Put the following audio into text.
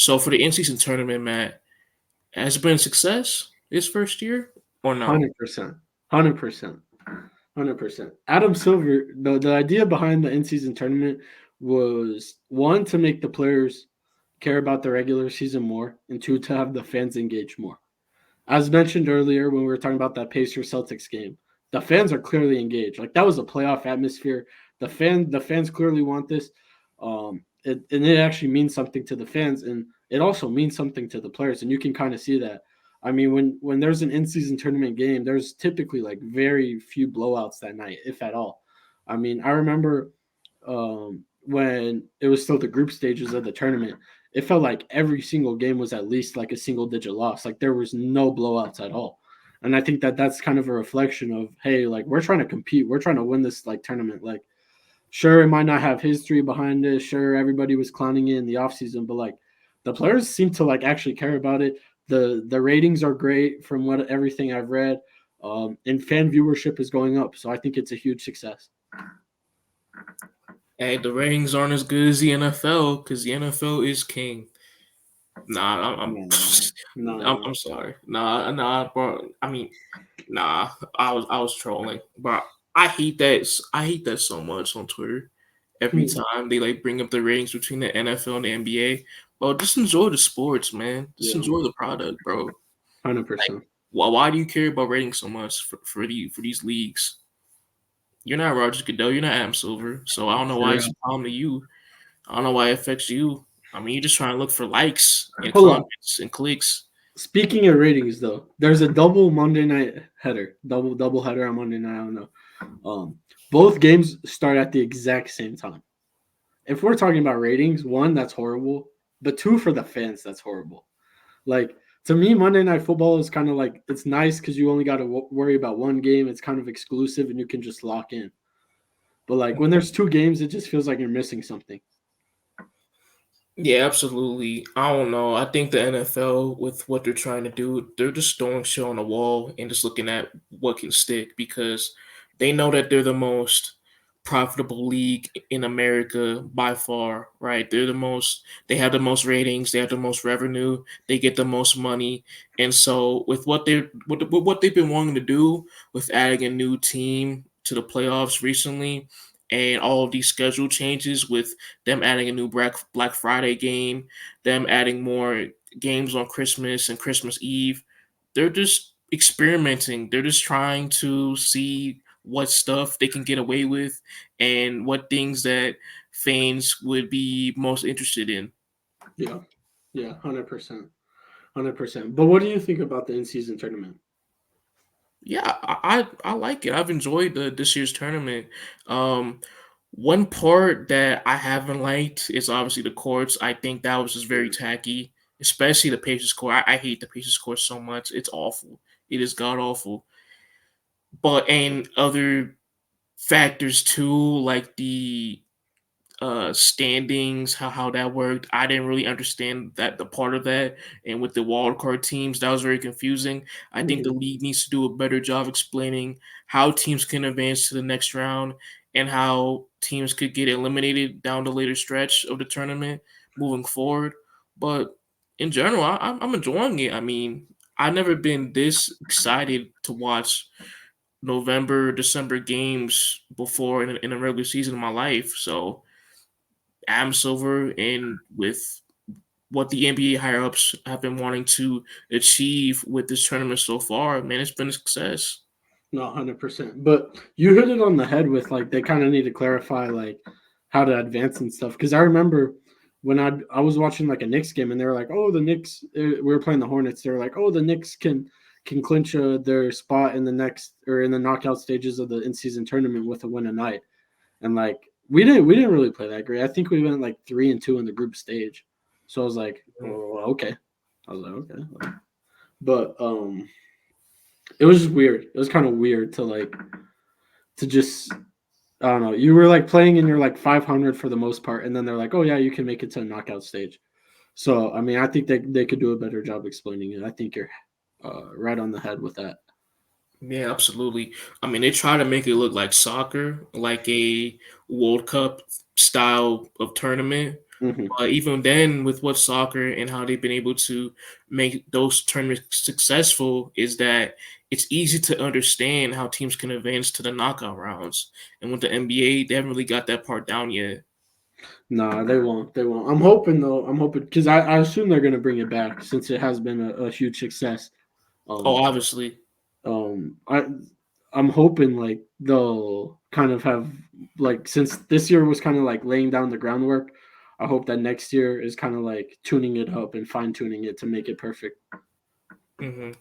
So for the in-season tournament, Matt, has it been a success this first year or no? 100%. 100%. 100%. Adam Silver, the idea behind the in-season tournament was one to make the players care about the regular season more, and two to have the fans engage more. As mentioned earlier when we were talking about that Pacers Celtics game, the fans are clearly engaged. Like that was a playoff atmosphere. The fans clearly want this. And it actually means something to the fans, and it also means something to the players. And you can kind of see that. I mean, when there's an in-season tournament game, there's typically like very few blowouts that night, if at all. I mean, I remember when it was still the group stages of the tournament, it felt like every single game was at least like a single digit loss. Like there was no blowouts at all. And I think that that's kind of a reflection of, hey, like we're trying to compete, we're trying to win this like tournament. Like sure, it might not have history behind it. Sure, everybody was clowning it in the offseason, but like the players seem to like actually care about it. The ratings are great from what everything I've read, and fan viewership is going up. So I think it's a huge success. Hey, the ratings aren't as good as the NFL because the NFL is king. Nah, No, no, I'm sorry. Nah, bro. I mean, nah. I was trolling, but I hate that. I hate that so much on Twitter. Every no. time they like bring up the ratings between the NFL and the NBA, bro, just enjoy the sports, man. Just Yeah, enjoy the product, bro. 100%. Why do you care about ratings so much for these leagues? You're not Roger Goodell. You're not Adam Silver. So I don't know For why real. it's a problem to you. I don't know why it affects you. I mean, you're just trying to look for likes and Hold on. comments and clicks. Speaking of ratings, though, there's a double Monday night header, double header on Monday night. I don't know. Both games start at the exact same time. If we're talking about ratings, one, that's horrible, but two, for the fans, that's horrible. Like to me, Monday Night Football is kind of like it's nice because you only got to worry about one game. It's kind of exclusive and you can just lock in. But like when there's two games, it just feels like you're missing something. Yeah, absolutely. I don't know. I think the NFL, with what they're trying to do, they're just throwing shit on the wall and just looking at what can stick because they know that they're the most profitable league in America by far, right? They have the most ratings, they have the most revenue, they get the most money. And so with what they've been wanting to do with adding a new team to the playoffs recently and all of these schedule changes with them adding a new Black Friday game, them adding more games on Christmas and Christmas Eve. They're just experimenting. They're just trying to see what stuff they can get away with and what things that fans would be most interested in. Yeah, yeah, 100%, 100%. But what do you think about the in-season tournament? Yeah, I like it. I've enjoyed this year's tournament. Um, One part that I haven't liked is obviously the courts. I think that was just very tacky, especially the Pacers court. I hate the Pacers court so much. It's awful. It is god awful. But and other factors too, like the standings, how that worked. I didn't really understand that the part of that. And with the wild card teams, that was very confusing. I think the Mhm. league needs to do a better job explaining how teams can advance to the next round and how teams could get eliminated down the later stretch of the tournament moving forward. But in general, I'm enjoying it. I mean, I've never been this excited to watch November, December games before in a regular season of my life. So Adam Silver and with what the NBA higher ups have been wanting to achieve with this tournament so far, man, it's been a success. No, 100%. But you hit it on the head with like they kind of need to clarify like how to advance and stuff. Because I remember when I was watching like a Knicks game and they were like, oh, the Knicks. We were playing the Hornets. They were like, oh, the Knicks can clinch their spot in the next or in the knockout stages of the in season tournament with a win a night. And like we didn't really play that great. I think we went like 3-2 in the group stage. So I was like, oh, okay. I was like, okay. But it was just weird. It was kind of weird to like to just I don't know. You were like playing and you're like 500 for the most part, and then they're like, oh yeah, you can make it to a knockout stage. So I mean, I think they could do a better job explaining it. I think you're right on the head with that. Yeah, absolutely. I mean, they try to make it look like soccer, like a World Cup style of tournament, Mhm. But even then, with what soccer and how they've been able to make those tournaments successful, is that it's easy to understand how teams can advance to the knockout rounds. And with the NBA, they haven't really got that part down yet. Nah, they won't. They won't. I'm hoping though. I'm hoping because I assume they're gonna bring it back since it has been a huge success. Oh, Um, obviously. um, I I'm hoping like they'll kind of have like since this year was kind of like laying down the groundwork. I hope that next year is kind of like tuning it up and fine tuning it to make it perfect. Hmm.